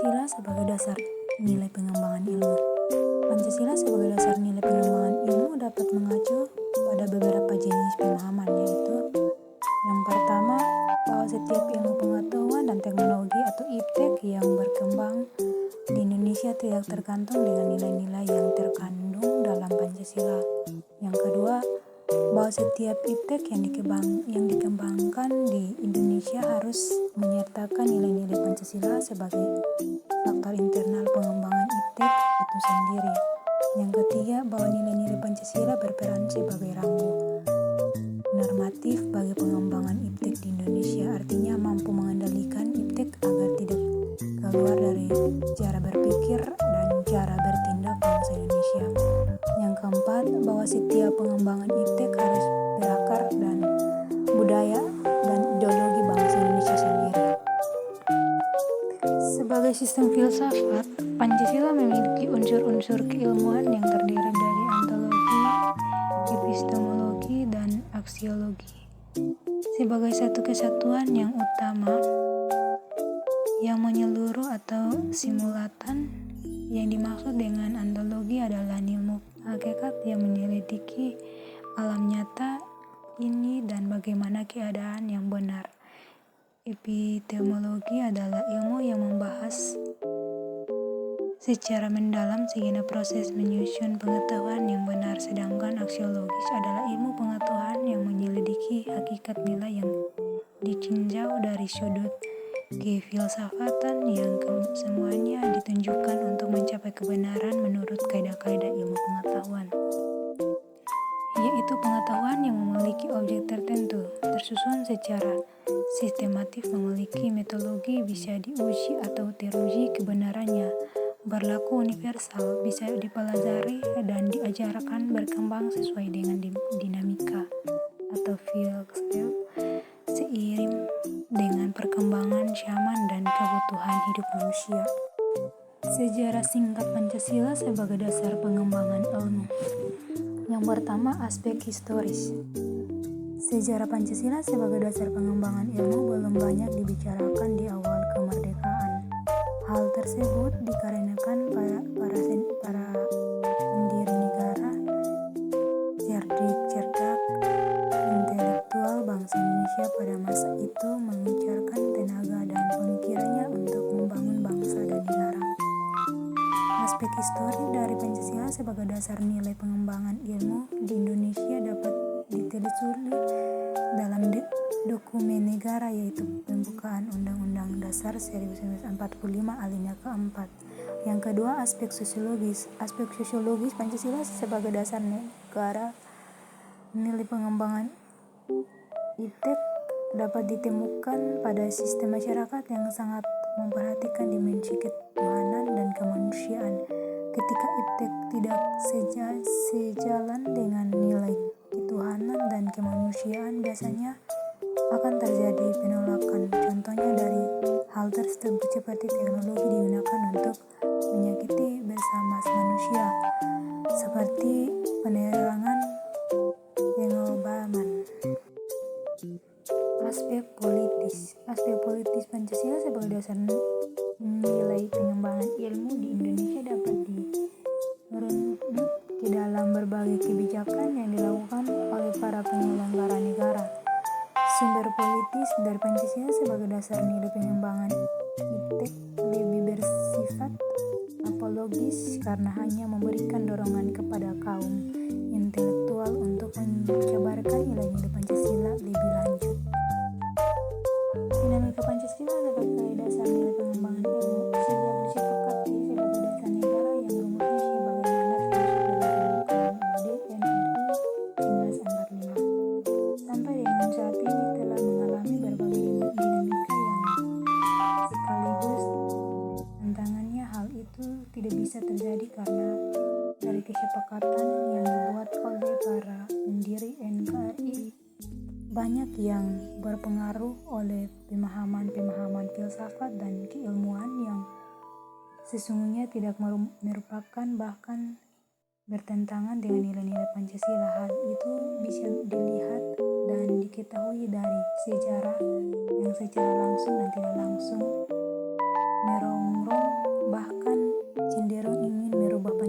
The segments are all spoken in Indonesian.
Pancasila sebagai dasar nilai pengembangan ilmu. Pancasila sebagai dasar nilai pengembangan ilmu dapat mengacu pada beberapa jenis pemahaman, yaitu yang pertama, bahwa setiap ilmu pengetahuan dan teknologi atau IPTEK yang berkembang di Indonesia tidak tergantung dengan nilai-nilai yang terkandung dalam Pancasila. Yang kedua, bahwa setiap IPTEK yang dikembangkan di Indonesia harus menyertakan nilai-nilai Pancasila sebagai faktor internal pengembangan IPTEK itu sendiri. Yang ketiga, bahwa nilai-nilai Pancasila berperan sebagai rambu normatif bagi pengembangan IPTEK di Indonesia, artinya mampu mengendalikan IPTEK agar tidak keluar dari cara berpikir dan cara bertindak bangsa Indonesia. Yang keempat, bahwa setiap pengembangan IPTEK harus berakar dan budaya dan ideologi bangsa Indonesia sendiri. Sebagai sistem filsafat, Pancasila memiliki unsur-unsur keilmuan yang terdiri dari ontologi, epistemologi, dan aksiologi sebagai satu kesatuan yang utama yang menyeluruh atau simultan. Yang dimaksud dengan ontologi adalah ilmu hakikat yang menyelidiki alam nyata ini dan bagaimana keadaan yang benar. Epistemologi adalah ilmu yang membahas secara mendalam segenap proses menyusun pengetahuan yang benar, sedangkan aksiologis adalah ilmu pengetahuan yang menyelidiki hakikat nilai yang ditinjau dari sudut kefilsafatan yang semuanya ditunjukkan untuk mencapai kebenaran menurut kaidah-kaidah ilmu pengetahuan, yaitu pengetahuan yang memiliki objek tertentu, tersusun secara sistematif, memiliki metodologi, bisa diuji atau teruji kebenarannya, berlaku universal, bisa dipelajari dan diajarkan, berkembang sesuai dengan dinamika atau filsafat seiring dengan perkembangan zaman dan kebutuhan hidup manusia. Sejarah singkat Pancasila sebagai dasar pengembangan ilmu. Yang pertama, aspek historis. Sejarah Pancasila sebagai dasar pengembangan ilmu belum banyak dibicarakan di awal kemerdekaan. Hal tersebut dikarenakan para pendiri negara cerdik, intelektual bangsa Indonesia pada masa itu mengeluarkan tenaga dan pemikirannya untuk membangun bangsa dan negara. Aspek histori dari Pancasila sebagai dasar nilai pengembangan ilmu di Indonesia dapat ditelusuri dalam dokumen negara, yaitu pembukaan Undang-Undang Dasar 1945 alinea keempat. Yang kedua, aspek sosiologis. Aspek sosiologis Pancasila sebagai dasar negara nilai pengembangan IPTEK dapat ditemukan pada sistem masyarakat yang sangat memperhatikan dimensi ketuhanan dan kemanusiaan. Ketika IPTEK tidak sejalan dengan nilai ketuhanan dan kemanusiaan, biasanya akan terjadi penolakan. Contohnya dari hal tersebut seperti teknologi digunakan untuk menyakiti bersama manusia, seperti penerangan pengobaman. Aspek politis. Aspek politis Pancasila sebagai dasar nilai pengembangan ilmu di Indonesia dapat dirunut ke dalam berbagai kebijakan yang dilakukan oleh para penyelenggara negara. Sumber politis dari Pancasila sebagai dasar nilai pengembangan IPTEK lebih bersifat apologis karena hanya memberikan dorongan kepada kaum intelektual untuk menjabarkan nilai-nilai Pancasila lebih lanjut. Dinamika Pancasila sebagai dasar nilai pengembangan ilmu sejak disepakati sebagai dasar negara yang rumusnya sebagaimana filosofi dari pembukaan UUD NRI 1945 sampai dengan saat ini telah mengalami berbagai dinamika yang sekaligus tantangannya. Hal itu tidak bisa terjadi karena dari kesepakatan yang dibuat oleh para pendiri NKRI banyak yang berpengaruh oleh pemahaman-pemahaman filsafat dan keilmuan yang sesungguhnya tidak merupakan bahkan bertentangan dengan nilai-nilai Pancasila. Hal itu bisa dilihat dan diketahui dari sejarah yang secara langsung dan tidak langsung merongrong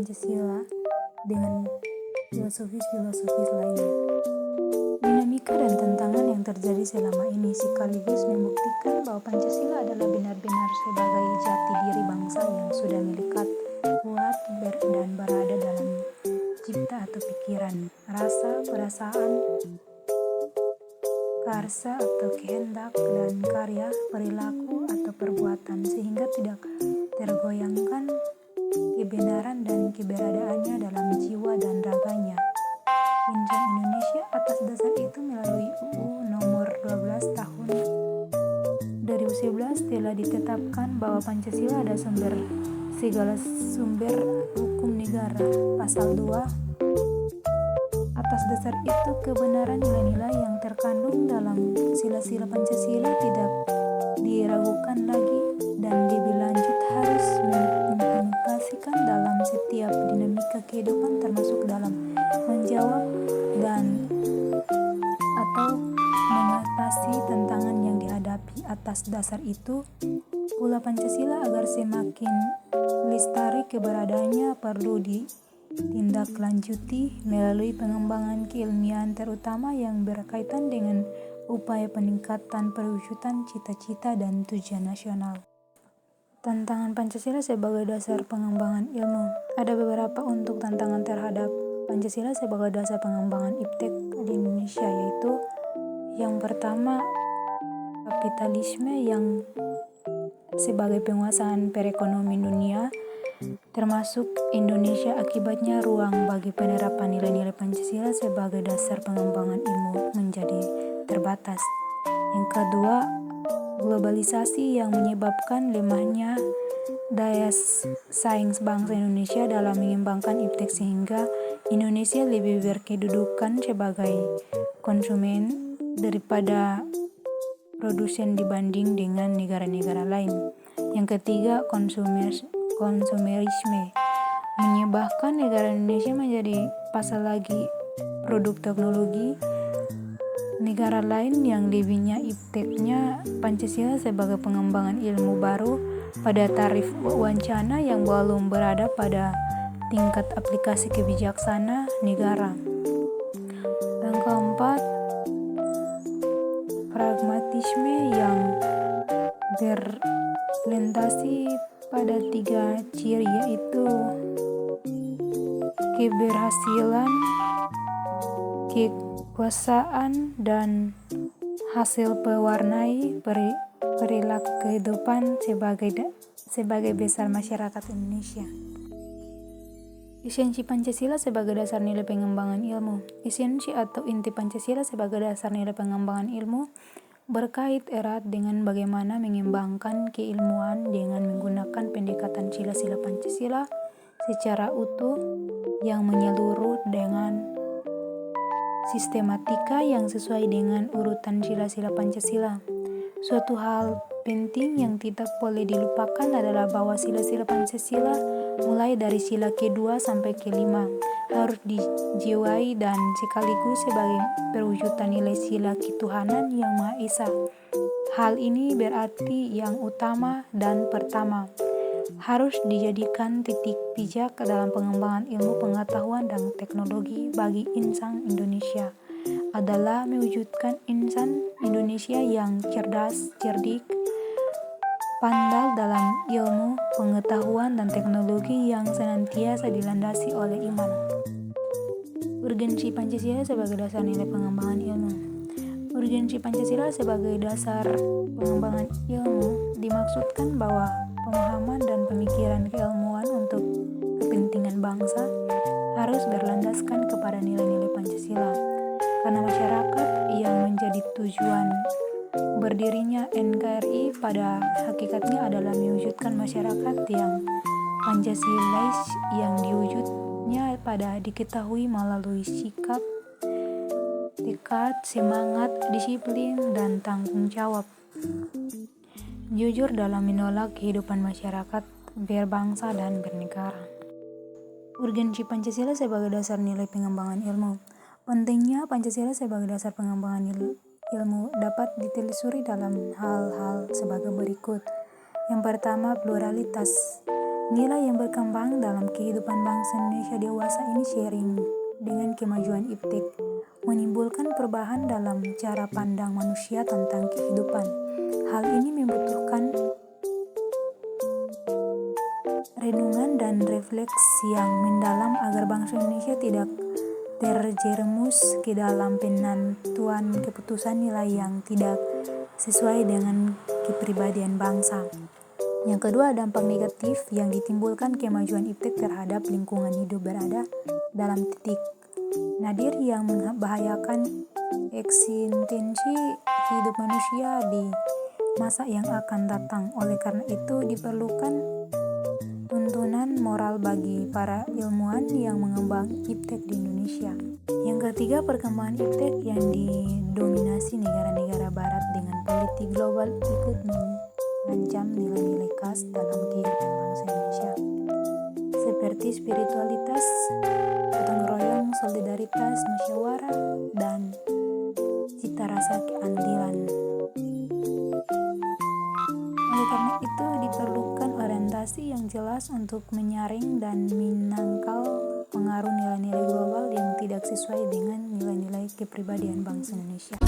Pancasila dengan filosofis-filosofis lainnya. Dinamika dan tantangan yang terjadi selama ini sekaligus membuktikan bahwa Pancasila adalah benar-benar sebagai jati diri bangsa yang sudah melekat, kuat, dan berada dalam cipta atau pikiran, rasa, perasaan, karsa atau kehendak, dan karya, perilaku atau perbuatan, sehingga tidak tergoyangkan kebenaran dan keberadaannya dalam jiwa dan raganya. Insan Indonesia atas dasar itu melalui UU nomor 12 tahun 2011 telah ditetapkan bahwa Pancasila ada segala sumber hukum negara. Pasal 2, atas dasar itu kebenaran nilai-nilai yang terkandung dalam sila-sila Pancasila tidak diragukan lagi dan lebih lanjut harus diimplementasikan dalam setiap dinamika kehidupan, termasuk dalam menjawab dan atau mengatasi tantangan yang dihadapi. Atas dasar itu pula Pancasila agar semakin lestari keberadaannya perlu ditindaklanjuti melalui pengembangan keilmian, terutama yang berkaitan dengan upaya peningkatan perwujudan cita-cita dan tujuan nasional. Tantangan Pancasila sebagai dasar pengembangan ilmu. Ada beberapa untuk tantangan terhadap Pancasila sebagai dasar pengembangan iptek di Indonesia, yaitu yang pertama, kapitalisme yang sebagai penguasaan perekonomian dunia termasuk Indonesia. Akibatnya ruang bagi penerapan nilai-nilai Pancasila sebagai dasar pengembangan ilmu menjadi terbatas. Yang kedua, globalisasi yang menyebabkan lemahnya daya saing bangsa Indonesia dalam mengembangkan iptek, sehingga Indonesia lebih berkedudukan sebagai konsumen daripada produsen dibanding dengan negara-negara lain. Yang ketiga, konsumerisme menyebabkan negara Indonesia menjadi pasar lagi produk teknologi negara lain yang lebihnya ipteknya Pancasila sebagai pengembangan ilmu baru pada tarif wancana yang belum berada pada tingkat aplikasi kebijaksanaan negara. Yang keempat, pragmatisme yang berorientasi pada 3 ciri, yaitu keberhasilan, kekuasaan, dan hasil pewarnai perilaku kehidupan sebagai besar masyarakat Indonesia. Esensi Pancasila sebagai dasar nilai pengembangan ilmu. Esensi atau inti Pancasila sebagai dasar nilai pengembangan ilmu berkait erat dengan bagaimana mengembangkan keilmuan dengan menggunakan pendekatan sila-sila Pancasila secara utuh yang menyeluruh dengan sistematika yang sesuai dengan urutan sila-sila Pancasila. Suatu hal penting yang tidak boleh dilupakan adalah bahwa sila-sila Pancasila mulai dari sila ke-2 sampai ke-5 harus dijiwai dan sekaligus sebagai perwujudan nilai sila ketuhanan yang Maha Esa. Hal ini berarti yang utama dan pertama harus dijadikan titik pijak dalam pengembangan ilmu pengetahuan dan teknologi bagi insan Indonesia adalah mewujudkan insan Indonesia yang cerdas, cerdik, pandai dalam ilmu, pengetahuan, dan teknologi yang senantiasa dilandasi oleh iman. Urgensi Pancasila sebagai dasar nilai pengembangan ilmu. Urgensi Pancasila sebagai dasar pengembangan ilmu dimaksudkan bahwa pemahaman dan pemikiran keilmuan untuk kepentingan bangsa harus berlandaskan kepada nilai-nilai Pancasila, karena masyarakat yang menjadi tujuan berdirinya NKRI pada hakikatnya adalah mewujudkan masyarakat yang Pancasilais yang diwujudnya pada diketahui melalui sikap, tekad, semangat, disiplin, dan tanggung jawab jujur dalam menolak kehidupan masyarakat berbangsa dan bernegara. Urgensi Pancasila sebagai dasar nilai pengembangan ilmu. Pentingnya Pancasila sebagai dasar pengembangan ilmu dapat ditelusuri dalam hal-hal sebagai berikut. Yang pertama, pluralitas. Nilai yang berkembang dalam kehidupan bangsa Indonesia dewasa ini sharing dengan kemajuan iptek, menimbulkan perubahan dalam cara pandang manusia tentang kehidupan. Hal ini membutuhkan renungan dan refleksi yang mendalam agar bangsa Indonesia tidak terjerumus ke dalam penentuan keputusan nilai yang tidak sesuai dengan kepribadian bangsa. Yang kedua, dampak negatif yang ditimbulkan kemajuan iptek terhadap lingkungan hidup berada dalam titik nadir yang membahayakan eksistensi hidup manusia di masa yang akan datang. Oleh karena itu diperlukan tuntunan moral bagi para ilmuwan yang mengembang iptek di Indonesia. Yang ketiga, perkembangan iptek yang didominasi negara-negara barat dengan politik global ikut mengancam nilai-nilai khas dalam kehidupan bangsa Indonesia seperti spiritualitas, gotong royong, solidaritas, musyawarah, dan cita rasa keadilan. Oleh karena itu diperlukan orientasi yang jelas untuk menyaring dan menangkal pengaruh nilai-nilai global yang tidak sesuai dengan nilai-nilai kepribadian bangsa Indonesia.